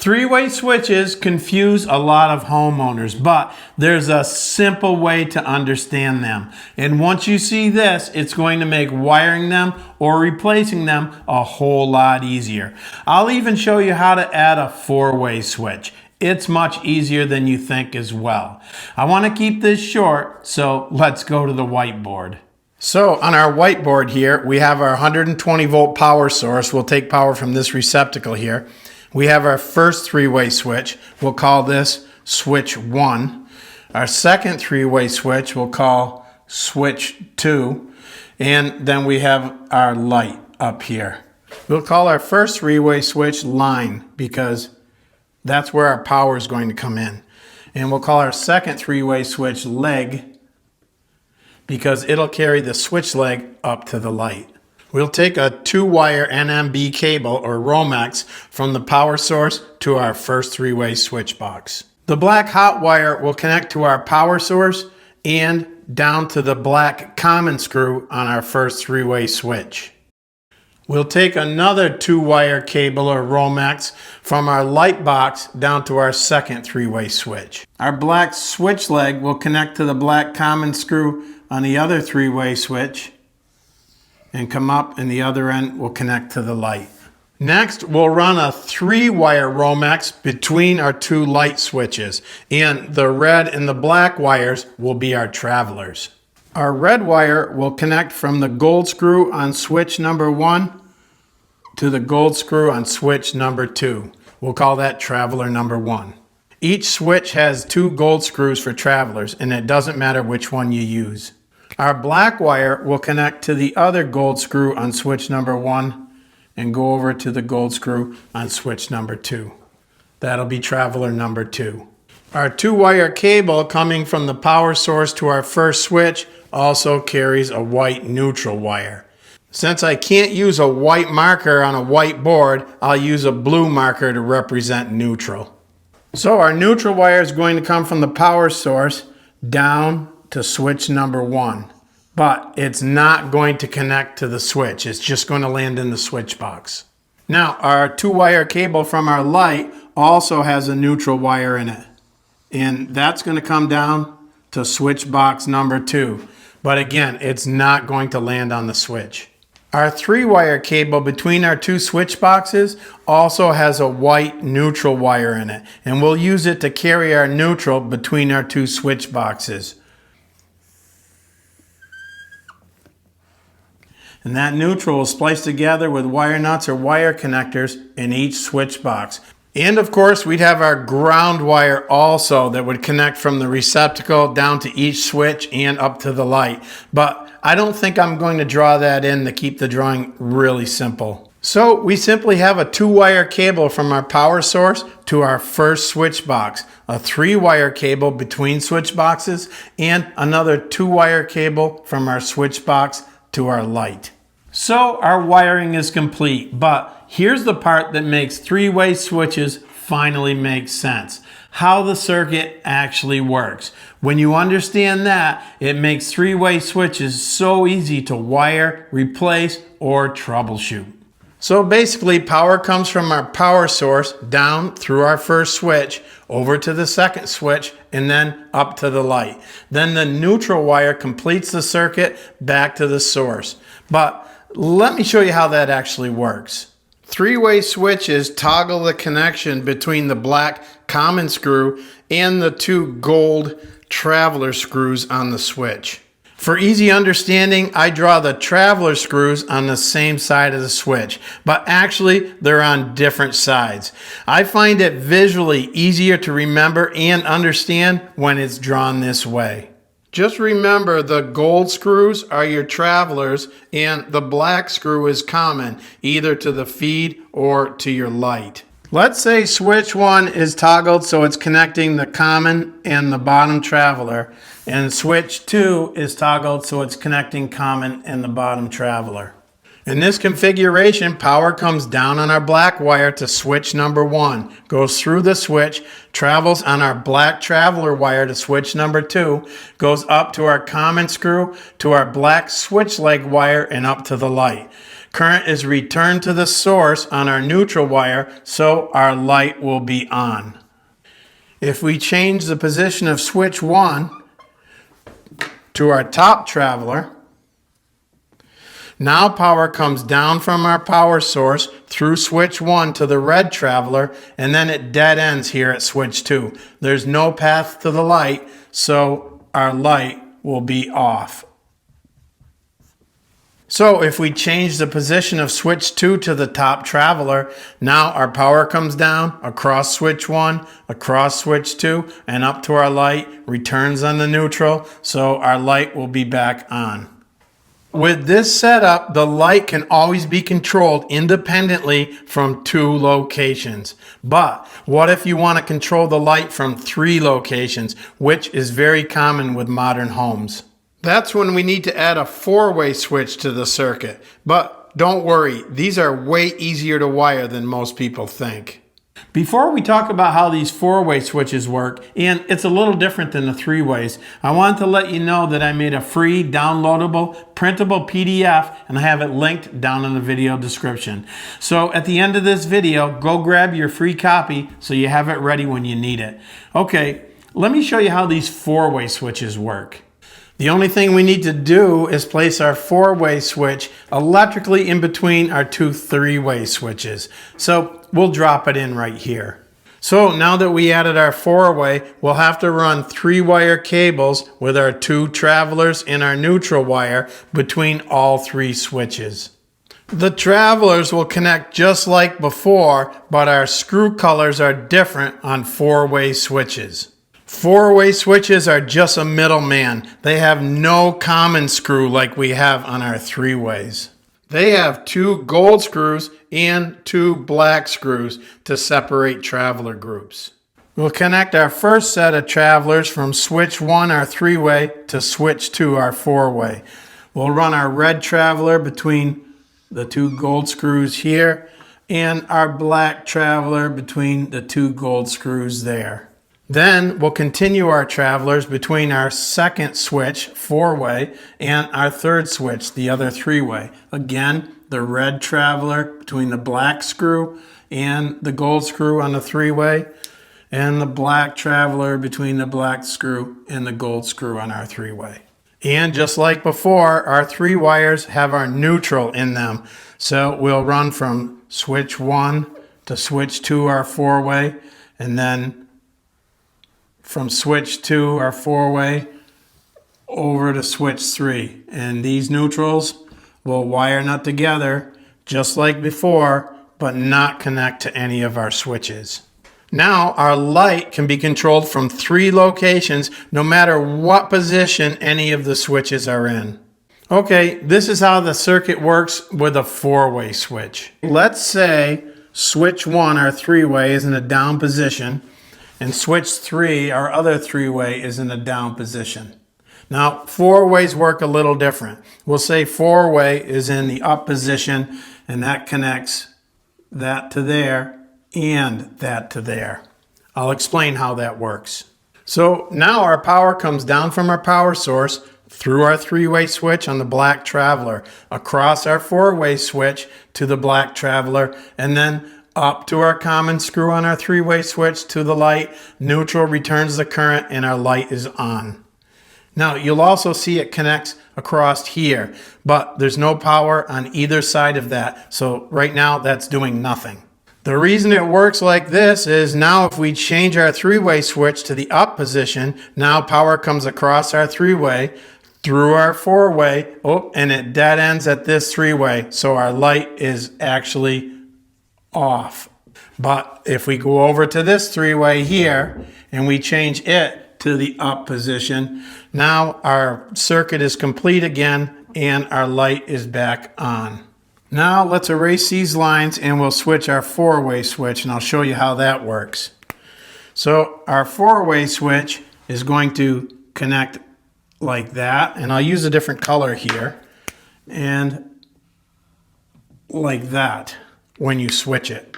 Three-way switches confuse a lot of homeowners, but there's a simple way to understand them. And once you see this, it's going to make wiring them or replacing them a whole lot easier. I'll even show you how to add a four-way switch. It's much easier than you think as well. I want to keep this short, so let's go to the whiteboard. So on our whiteboard here, we have our 120 volt power source. We'll take power from this receptacle here. We have our first three-way switch. We'll call this switch 1. Our second three-way switch we'll call switch 2. And then we have our light up here. We'll call our first three-way switch line because that's where our power is going to come in. And we'll call our second three-way switch leg because it'll carry the switch leg up to the light. We'll take a 2-wire NMB cable or Romex from the power source to our first three-way switch box. The black hot wire will connect to our power source and down to the black common screw on our first three-way switch. We'll take another 2-wire cable or Romex from our light box down to our second three-way switch. Our black switch leg will connect to the black common screw on the other three-way switch and come up, and the other end will connect to the light. Next, we'll run a 3-wire Romex between our two light switches, and the red and the black wires will be our travelers. Our red wire will connect from the gold screw on switch number 1 to the gold screw on switch number 2. We'll call that traveler number 1. Each switch has 2 gold screws for travelers, and it doesn't matter which one you use. Our black wire will connect to the other gold screw on switch number 1 and go over to the gold screw on switch number 2. That'll be traveler number 2. Our 2-wire cable coming from the power source to our first switch also carries a white neutral wire. Since I can't use a white marker on a white board, I'll use a blue marker to represent neutral. So our neutral wire is going to come from the power source down to switch number 1, but it's not going to connect to the switch. It's just going to land in the switch box. Now our 2-wire cable from our light also has a neutral wire in it, and that's going to come down to switch box number 2, but again, it's not going to land on the switch. Our 3-wire cable between our 2 switch boxes also has a white neutral wire in it, and we'll use it to carry our neutral between our 2 switch boxes. And that neutral is spliced together with wire nuts or wire connectors in each switch box. And of course, we'd have our ground wire also that would connect from the receptacle down to each switch and up to the light. But I don't think I'm going to draw that in to keep the drawing really simple. So we simply have a 2-wire cable from our power source to our first switch box, a 3-wire cable between switch boxes, and another 2-wire cable from our switch box to our light. So our wiring is complete, but here's the part that makes 3-way switches finally make sense. How the circuit actually works. When you understand that, it makes 3-way switches so easy to wire, replace, or troubleshoot. So basically, power comes from our power source down through our first switch, over to the second switch, and then up to the light. Then the neutral wire completes the circuit back to the source. But let me show you how that actually works. 3-way switches toggle the connection between the black common screw and the 2 gold traveler screws on the switch. For easy understanding, I draw the traveler screws on the same side of the switch, but actually they're on different sides. I find it visually easier to remember and understand when it's drawn this way. Just remember the gold screws are your travelers and the black screw is common, either to the feed or to your light. Let's say switch 1 is toggled so it's connecting the common and the bottom traveler, and switch 2 is toggled so it's connecting common and the bottom traveler. In this configuration, power comes down on our black wire to switch number 1, goes through the switch, travels on our black traveler wire to switch number 2, goes up to our common screw, to our black switch leg wire, and up to the light. Current is returned to the source on our neutral wire, so our light will be on. If we change the position of switch 1 to our top traveler, now power comes down from our power source through switch 1 to the red traveler, and then it dead ends here at switch 2. There's no path to the light, so our light will be off. So if we change the position of switch 2 to the top traveler, now our power comes down across switch 1, across switch 2, and up to our light, returns on the neutral, so our light will be back on. With this setup, the light can always be controlled independently from 2 locations. But what if you want to control the light from 3 locations, which is very common with modern homes? That's when we need to add a 4-way switch to the circuit. But don't worry, these are way easier to wire than most people think. Before we talk about how these 4-way switches work, and it's a little different than the 3-ways, I wanted to let you know that I made a free downloadable printable PDF, and I have it linked down in the video description. So at the end of this video, go grab your free copy so you have it ready when you need it. Okay, let me show you how these 4-way switches work. The only thing we need to do is place our 4-way switch electrically in between our 2 3-way switches. So we'll drop it in right here. So now that we added our 4-way, we'll have to run 3-wire cables with our 2 travelers and our neutral wire between all 3 switches. The travelers will connect just like before, but our screw colors are different on 4-way switches. 4-way switches are just a middleman. They have no common screw like we have on our 3-ways. They have 2 gold screws and 2 black screws to separate traveler groups. We'll connect our first set of travelers from switch 1, our 3-way, to switch 2, our 4-way. We'll run our red traveler between the 2 gold screws here and our black traveler between the 2 gold screws there. Then we'll continue our travelers between our second switch, 4-way, and our third switch, the other 3-way. Again, the red traveler between the black screw and the gold screw on the 3-way, and the black traveler between the black screw and the gold screw on our 3-way. And just like before, our 3 wires have our neutral in them. So we'll run from switch 1 to switch 2, our 4-way, and then from switch 2, our 4-way, over to switch 3. And these neutrals will wire nut together just like before, but not connect to any of our switches. Now our light can be controlled from 3 locations, no matter what position any of the switches are in. Okay, this is how the circuit works with a 4-way switch. Let's say switch 1, our 3-way, is in a down position, and switch 3, our other 3-way, is in a down position. Now, 4-ways work a little different. We'll say 4-way is in the up position, and that connects that to there and that to there. I'll explain how that works. So now our power comes down from our power source through our 3-way switch on the black traveler, across our 4-way switch to the black traveler, and then up to our common screw on our 3-way switch to the light. Neutral returns the current and our light is on. Now you'll also see it connects across here, but there's no power on either side of that. So right now that's doing nothing. The reason it works like this is now if we change our 3-way switch to the up position, now power comes across our 3-way through our 4-way, and it dead ends at this 3-way. So our light is actually off. But if we go over to this 3-way here and we change it to the up position, now our circuit is complete again and our light is back on. Now let's erase these lines and we'll switch our 4-way switch, and I'll show you how that works. So our 4-way switch is going to connect like that, and I'll use a different color here, and like that when you switch it.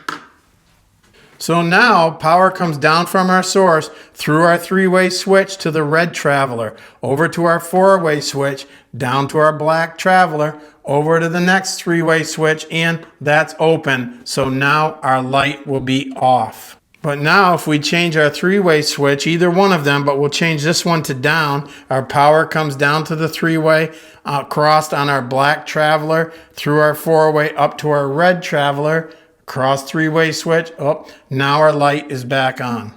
So now power comes down from our source through our three-way switch to the red traveler, over to our four-way switch, down to our black traveler, over to the next three-way switch, and that's open. So now our light will be off. But now if we change our three-way switch, either one of them, but we'll change this one to down, our power comes down to the three-way, crossed on our black traveler, through our four-way up to our red traveler, cross three-way switch. Oh, now our light is back on.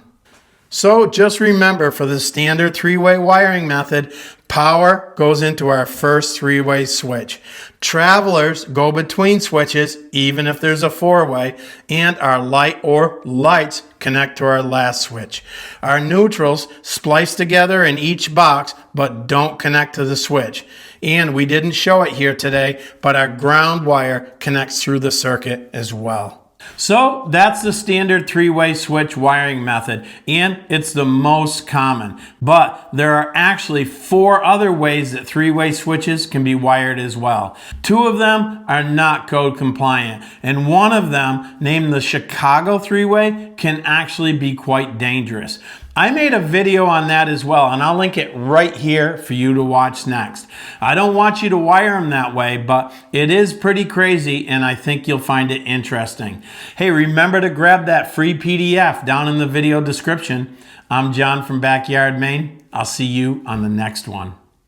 So just remember, for the standard three-way wiring method, power goes into our first three-way switch. Travelers go between switches, even if there's a four-way, and our light or lights connect to our last switch. Our neutrals splice together in each box, but don't connect to the switch. And we didn't show it here today, but our ground wire connects through the circuit as well. So that's the standard three-way switch wiring method, and it's the most common. But there are actually 4 other ways that three-way switches can be wired as well. 2 of them are not code compliant, and one of them, named the Chicago three-way, can actually be quite dangerous. I made a video on that as well, and I'll link it right here for you to watch next. I don't want you to wire them that way, but it is pretty crazy, and I think you'll find it interesting. Hey, remember to grab that free PDF down in the video description. I'm John from Backyard Maine. I'll see you on the next one.